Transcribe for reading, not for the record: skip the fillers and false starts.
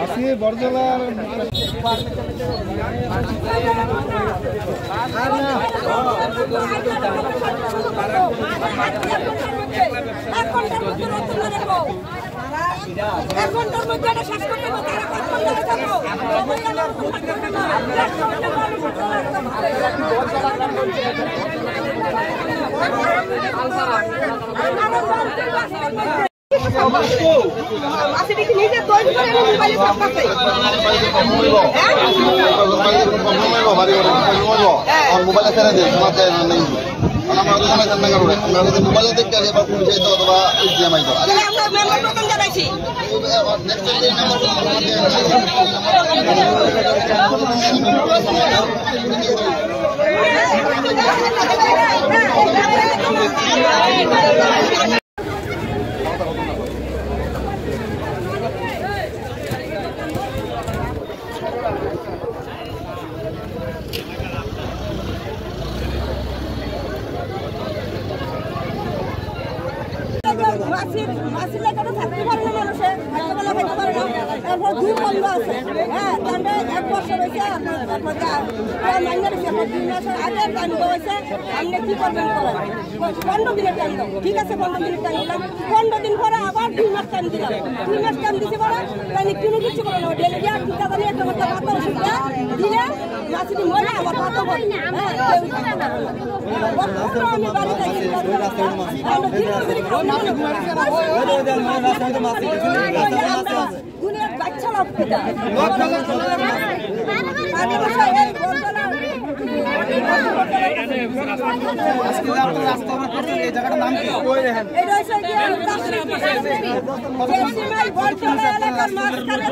আসি বরজলার মোবাইলে ছেড়ে দিই মোবাইলে দেখতে আগে বা পুলিশ যেত অথবা জিএমআই তো জানাইছি মাসির লেগে থাকতে পারে না মানুষে হাসপাতালে খাইতে পারে না এরপর 2 বন্ধ আছে হ্যাঁ তাহলে 1 বছর হয়েছে তারপর মাইনার হিসেবে 2 মাসের আগে টাইম হয়েছে আপনি কি করবেন করেন 15 দিনের টাইম দাও ঠিক আছে 15 দিনের টাইম দিলাম 15 দিন পরে আবার 2 মাস টাইম দিলাম 2 মাস টাইম দিতে পারে তাই কোনো কিছু করে না ডেলিভারি টিকা বানিয়ে একটা মতো পাতা ওষুধ দিলে মাসি দিন মরে আবার পাতা বলে হ্যাঁ আমি বাড়ি যাই দুনিয়ার বাচ্চা লাভ পেটা এলাকার মাঝখানে